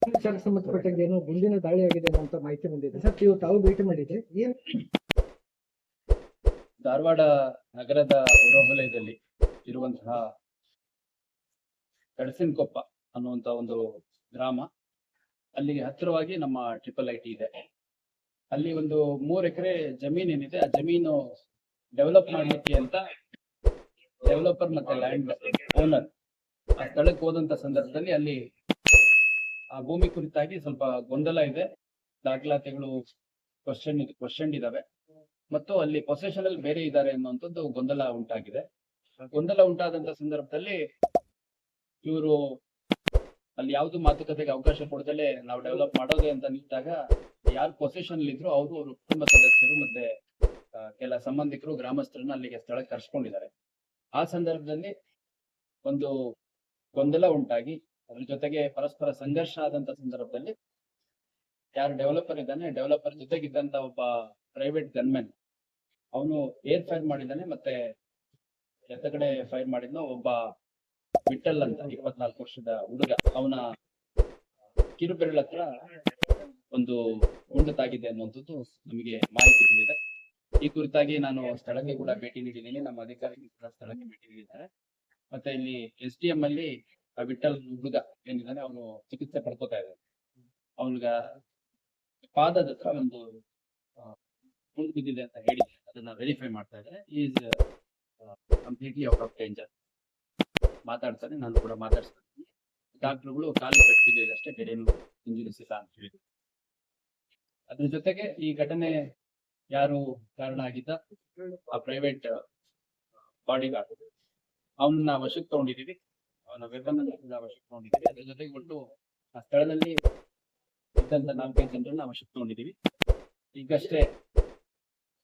ವಿಚಾರಕ್ಕೆ ಸಂಬಂಧಪಟ್ಟಂಗೆ ಏನೋ ಗುಂಡಿನ ದಾಳಿ ಆಗಿದೆ ಅಂತ ಮಾಹಿತಿ ಬಂದಿದೆ ಸರ್. ತಾವು ಭೇಟಿ ಮಾಡಿದ್ರೆ ಏನ್ ಧಾರವಾಡ ನಗರದ ಹೊರವಲಯದಲ್ಲಿ ಇರುವಂತಹ ಕಡಸಿನಕೊಪ್ಪ ಅನ್ನುವಂತ ಒಂದು ಗ್ರಾಮ, ಅಲ್ಲಿಗೆ ಹತ್ತಿರವಾಗಿ ನಮ್ಮ IIIT ಇದೆ. ಅಲ್ಲಿ ಒಂದು 3 ಎಕರೆ ಜಮೀನ್ ಏನಿದೆ, ಆ ಜಮೀನು ಡೆವಲಪ್ ಮಾಡ್ಲಿಕ್ಕೆ ಅಂತ ಡೆವಲಪರ್ ಮತ್ತೆ ಲ್ಯಾಂಡ್ ಓನರ್ ಆ ಸ್ಥಳಕ್ಕೆ ಹೋದಂತ ಸಂದರ್ಭದಲ್ಲಿ ಅಲ್ಲಿ ಆ ಭೂಮಿ ಕುರಿತಾಗಿ ಸ್ವಲ್ಪ ಗೊಂದಲ ಇದೆ, ದಾಖಲಾತಿಗಳು ಕ್ವಶನ್ ಇದಾವೆ ಮತ್ತು ಅಲ್ಲಿ ಪೊಸೆಷನ್ ಅಲ್ಲಿ ಬೇರೆ ಇದ್ದಾರೆ ಅನ್ನುವಂಥದ್ದು ಗೊಂದಲ ಉಂಟಾಗಿದೆ. ಗೊಂದಲ ಉಂಟಾದಂತ ಸಂದರ್ಭದಲ್ಲಿ ಇವರು ಅಲ್ಲಿ ಯಾವ್ದು ಮಾತುಕತೆಗೆ ಅವಕಾಶ ಕೊಡದಲ್ಲೇ ನಾವು ಡೆವಲಪ್ ಮಾಡೋದೇ ಅಂತ ನಿಂತಾಗ ಯಾರು ಪೊಸೆಷನ್ ಇದ್ರು ಅವರು ಅವ್ರ ಕುಟುಂಬ ಸದಸ್ಯರು ಮತ್ತೆ ಕೆಲ ಸಂಬಂಧಿಕರು ಗ್ರಾಮಸ್ಥರನ್ನ ಅಲ್ಲಿಗೆ ಸ್ಥಳಕ್ಕೆ ಕರ್ಸ್ಕೊಂಡಿದ್ದಾರೆ. ಆ ಸಂದರ್ಭದಲ್ಲಿ ಒಂದು ಗೊಂದಲ ಉಂಟಾಗಿ ಅದ್ರ ಜೊತೆಗೆ ಪರಸ್ಪರ ಸಂಘರ್ಷ ಆದಂತ ಸಂದರ್ಭದಲ್ಲಿ ಯಾರು ಡೆವಲಪರ್ ಇದ್ದಾನೆ, ಡೆವಲಪರ್ ಜೊತೆಗಿದ್ದಂತ ಒಬ್ಬ ಪ್ರೈವೇಟ್ ಗನ್ಮೆನ್ ಅವನು ಏರ್ ಫೈರ್ ಮಾಡಿದ್ದಾನೆ, ಮತ್ತೆ ಎತ್ತ ಕಡೆ ಫೈರ್ ಮಾಡಿದ್ನೋ ಒಬ್ಬ ವಿಠಲ್ ಅಂತ 24 ವರ್ಷದ ಹುಡುಗ, ಅವನ ಕಿರುಬೆರಳ ಹತ್ರ ಒಂದು ಗುಂಡು ತಾಗಿದೆ ಅನ್ನುವಂಥದ್ದು ನಮಗೆ ಮಾಹಿತಿ ಬಂದಿದೆ. ಈ ಕುರಿತಾಗಿ ನಾನು ಸ್ಥಳಕ್ಕೆ ಕೂಡ ಭೇಟಿ ನೀಡಿದ್ದೀನಿ, ನಮ್ಮ ಅಧಿಕಾರಿಗಳು ಕೂಡ ಸ್ಥಳಕ್ಕೆ ಭೇಟಿ ನೀಡಿದ್ದಾರೆ. ಮತ್ತೆ ಇಲ್ಲಿ SDM ಅಲ್ಲಿ ಆ ವಿಠಲ್ ಹುಡುಗ ಏನಿದ್ದಾನೆ ಅವನು ಚಿಕಿತ್ಸೆ ಪಡ್ಕೋತಾ ಇದ್ದಾನೆ. ಅವನಿಗ ಪಾದದ ಹತ್ರ ಒಂದು ಗುಂಡು ಬಿದ್ದಿದೆ ಅಂತ ಹೇಳಿ ಅದನ್ನ ವೆರಿಫೈ ಮಾಡ್ತಾ ಇದ್ದಾರೆ. Is completely out of danger. ಮಾತಾಡ್ತಾನೆ, ನಾನು ಕೂಡ ಮಾತಾಡ್ತೀನಿ. ಡಾಕ್ಟರ್ಗಳು ಕಾಲು ಪೆಟ್ಟು ಬಿದ್ದಿದೆ ಅಷ್ಟೇ, ಬೇರೇನು ಇಂಜುರೀಸ್ ಇಲ್ಲ ಅಂತ ಹೇಳಿದ್ರು. ಅದ್ರ ಜೊತೆಗೆ ಈ ಘಟನೆ ಯಾರು ಕಾರಣ ಆಗಿದ್ದ ಆ ಪ್ರೈವೇಟ್ ಬಾಡಿ ಗಾರ್ಡ್ ಅವನ್ನ ವಶಕ್ಕೆ ತಗೊಂಡಿದೀವಿ, ಅವನ ವೆಪನ್ ವಶಕ್ಕೆ ತಗೊಂಡಿದೀವಿ. ಅದ್ರ ಜೊತೆಗೆ ಒಟ್ಟು ಆ ಸ್ಥಳದಲ್ಲಿ ಇದ್ದಂತ 4-5 ಜನರನ್ನ ವಶಕ್ಕೆ ತಗೊಂಡಿದೀವಿ. ಈಗಷ್ಟೇ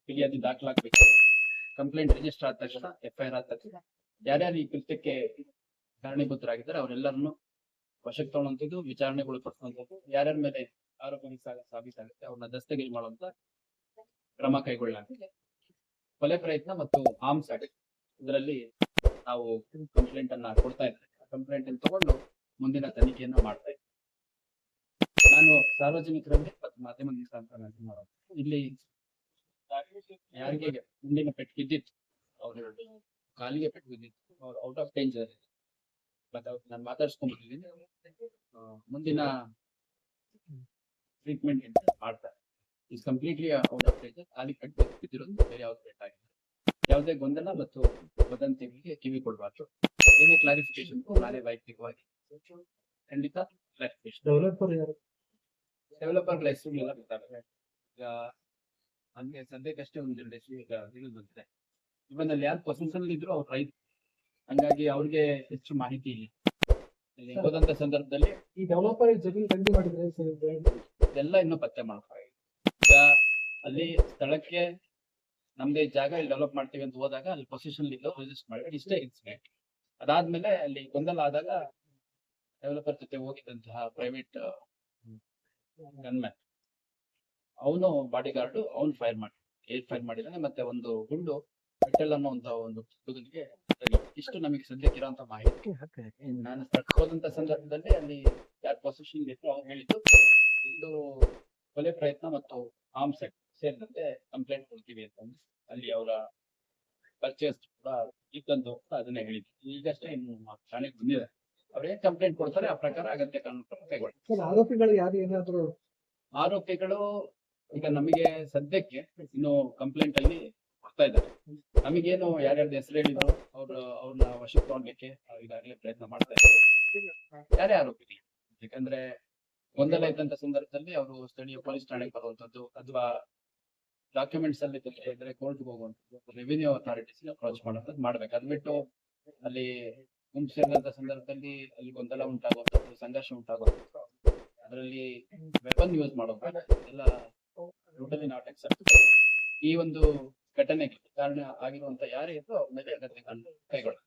ಫಿರ್ಯಾದಿ ದಾಖಲಾಗಬೇಕು. ಕಂಪ್ಲೇಂಟ್ ರಿಜಿಸ್ಟರ್ ಆದ ತಕ್ಷಣ FIR ಆದ ತಕ್ಷಣ ಯಾರ್ಯಾರು ಈ ಕೃತ್ಯಕ್ಕೆ ಕಾರಣೀಭೂತರಾಗಿದ್ದಾರೆ ಅವರೆಲ್ಲರನ್ನು ವಶಕ್ಕೆ ತಗೊಳ್ಳುವಂಥದ್ದು, ವಿಚಾರಣೆಗಳು ಪಡಿಸುವಂಥದ್ದು, ಯಾರ್ಯಾರ ಮೇಲೆ ಆರೋಪ ಸಾಬೀತಾಗುತ್ತೆ ಅವ್ರನ್ನ ದಸ್ತಗಿರಿ ಮಾಡುವಂತ ಕ್ರಮ ಕೈಗೊಳ್ಳಲಾಗಿದೆ. ಕೊಲೆ ಪ್ರಯತ್ನ ಮತ್ತು ಆರ್ಮ್ಸ್ ಆಕ್ಟ್ ಇದರಲ್ಲಿ ನಾವು ಕಂಪ್ಲೇಂಟ್ ಅನ್ನ ಕೊಡ್ತಾ ಇದ್ದೇವೆ. ಕಂಪ್ಲೇಂಟ್ ಅನ್ನು ತಗೊಂಡು ಮುಂದಿನ ತನಿಖೆಯನ್ನ ಮಾಡ್ತಾ ಇದ್ದೇವೆ. ನಾನು ಸಾರ್ವಜನಿಕರಲ್ಲಿ ಮತ್ತು ಮಾಧ್ಯಮ ಇಲ್ಲಿ ಯಾರಿಗೆ ಗುಂಡಿನ ಪೆಟ್ಟು ಬಿದ್ದಿತ್ತು, ಅವ್ರು ಕಾಲಿಗೆ ಪೆಟ್ಟು ಬಿದ್ದಿತ್ತು, ಅವ್ರು ಔಟ್ ಆಫ್ ಡೇಂಜರ್. ನಾನು ಮಾತಾಡ್ಸ್ಕೊಂಡ್ಬಿಟ್ಟಿದ್ದೀನಿ, ಮುಂದಿನ ಟ್ರೀಟ್ಮೆಂಟ್ ಮಾಡ್ತಾರೆ. Is completely out of danger. ಕಾಲಿಗೆ ಪೆಟ್ಟು ಬಿದ್ದಿರೋದು ಬೇರೆ ಯಾವ್ದು ಪೆಟ್ಟಾಗಿದೆ. ಯಾವುದೇ ಗೊಂದಲ ಮತ್ತು ವದಂತಿಗಳಿಗೆ ಕಿವಿ ಕೊಡಬಾರ್ದು. ಏನೇ ಕ್ಲಾರಿಫಿಕೇಶನ್ ನಾನೇ ವೈಯಕ್ತಿಕವಾಗಿ ಖಂಡಿತ ಕ್ಲಾರಿಫಿಕೇಶನ್. ಡೆವಲಪರ್ ಹೆಸರುಗಳೆಲ್ಲ ಗೊತ್ತಾಗುತ್ತೆ. ಈಗ ಹಂಗೆ ಸದ್ಯಕ್ಕಷ್ಟೇ ಒಂದೆರಡು ಹೆಸರು ಈಗ ತಿಳಿದು ಬಂದಿದೆ. ಇವನ್ ಅಲ್ಲಿ ಯಾರು ಪೊಸಿಷನ್ ಇದ್ರು ಅವ್ರು ರೈತ, ಹಂಗಾಗಿ ಅವ್ರಿಗೆ ಹೆಚ್ಚು ಮಾಹಿತಿ ಇಲ್ಲ. ಹೋದಂತ ಸಂದರ್ಭದಲ್ಲಿ ಈ ಡೆವಲಪರ್ ಜಮೀನು ಖರೀದಿ ಮಾಡಿದ್ರೆ ಇದೆಲ್ಲ ಇನ್ನೂ ಪತ್ತೆ ಮಾಡ್ತಾರೆ. ಈಗ ಅಲ್ಲಿ ಸ್ಥಳಕ್ಕೆ ನಮ್ದೇ ಜಾಗ ಇಲ್ಲಿ ಡೆವಲಪ್ ಮಾಡ್ತೀವಿ ಅಂತ ಹೋದಾಗ ಅಲ್ಲಿ ಪೊಸಿಷನ್ ಇದ್ದು ರಿಜಿಸ್ಟರ್ ಮಾಡಿ ಇಷ್ಟೇ ಇನ್ಸಿಡೆಂಟ್. ಅದಾದ್ಮೇಲೆ ಅಲ್ಲಿ ಗೊಂದಲ ಆದಾಗ ಡೆವಲಪರ್ ಜೊತೆ ಹೋಗಿದ್ದಂತಹ ಪ್ರೈವೇಟ್ ಗನ್ಮ್ಯಾನ್ ಅವನು ಬಾಡಿ ಗಾರ್ಡ್ ಅವನು ಏರ್ ಫೈರ್ ಮಾಡಿದ್ದಾನೆ. ಮತ್ತೆ ಒಂದು ಗುಂಡು ವಿಠಲ್ ಅನ್ನೋ ಒಂದು ಹುಡುಗನಿಗೆ. ಇಷ್ಟು ನಮಗೆ ಸದ್ಯಕ್ಕೆ ಇರುವಂತ ಮಾಹಿತಿ. ನಾನು ಹೋದಂತ ಸಂದರ್ಭದಲ್ಲಿ ಅಲ್ಲಿ ಯಾರು ಪೊಸಿಷನ್ ಇತ್ತು ಅವ್ರು ಹೇಳಿದ್ದು ಇದು ಕೊಲೆ ಪ್ರಯತ್ನ ಮತ್ತು ಆರ್ಮ್ಸ್ ಆಕ್ಟ್ ಸೇರಿದಂತೆ ಕಂಪ್ಲೇಂಟ್ ಕೊಡ್ತೀವಿ ಅಂತ ಅಲ್ಲಿ ಅವರ ಪರ್ಚೇಸ್ ಕೂಡ ಇದ್ದಂತ ಅದನ್ನೇ ಹೇಳಿದ್ರು. ಈಗಷ್ಟೇ ಇನ್ನು ಠಾಣೆಗೆ ಬಂದಿದೆ. ಅವ್ರೇನ್ ಕಂಪ್ಲೇಂಟ್ ಕೊಡ್ತಾರೆ ಆ ಪ್ರಕಾರ ಅಗತ್ಯ ಕಾನೂನು ಕ್ರಮ ಕೈಗೊಳ್ತಾರೆ. ಆರೋಪಿಗಳು ಯಾರು ಏನಾದ್ರು ಆರೋಪಿಗಳು ಈಗ ನಮಗೆ ಸದ್ಯಕ್ಕೆ ಇನ್ನು ಕಂಪ್ಲೇಂಟ್ ಅಲ್ಲಿ ಬರ್ತಾ ಇದ್ದಾರೆ. ನಮಗೇನು ಯಾರ್ಯಾರ್ದು ಹೆಸರು ಹೇಳಿದ್ರು ಅವ್ರನ್ನ ವಶಕ್ಕೆ ತಗೊಳ್ಲಿಕ್ಕೆ ಈಗಾಗಲೇ ಪ್ರಯತ್ನ ಮಾಡ್ತಾ ಇದ್ದಾರೆ. ಯಾರೇ ಆರೋಪಿ, ಯಾಕಂದ್ರೆ ಗೊಂದಲ ಇದ್ದಂತ ಸಂದರ್ಭದಲ್ಲಿ ಅವರು ಸ್ಥಳೀಯ ಪೊಲೀಸ್ ಠಾಣೆಗೆ ಬರುವಂತದ್ದು ಅಥವಾ ಡಾಕ್ಯುಮೆಂಟ್ಸ್ ಅಲ್ಲಿ ಇದ್ರೆ ಕೋರ್ಟ್ಗೆ ಹೋಗುವಂಥದ್ದು, ರೆವಿನ್ಯೂ ಅಥಾರಿಟೀಸ್ ಅಪ್ರೋಚ್ ಮಾಡೋದು ಮಾಡ್ಬೇಕು. ಅದ್ ಬಿಟ್ಟು ಅಲ್ಲಿ ಗುಂಪು ಸೇರಿದಂತ ಸಂದರ್ಭದಲ್ಲಿ ಅಲ್ಲಿ ಗೊಂದಲ ಉಂಟಾಗುವಂಥದ್ದು, ಸಂಘರ್ಷ ಉಂಟಾಗುವಂಥದ್ದು, ಅದರಲ್ಲಿ ವೆಪನ್ ಯೂಸ್ ಮಾಡೋದು ಎಲ್ಲ ಟೋಟಲಿ ನಾಟ್ ಅಕ್ಸೆಪ್ಟಬಲ್. ಈ ಒಂದು ಘಟನೆಗೆ ಕಾರಣ ಆಗಿರುವಂತ ಯಾರೇ ಇದ್ರು ಅವ್ರ ಮೇಲೆ ಅಗತ್ಯ ಕೈಗೊಳ್ಳ.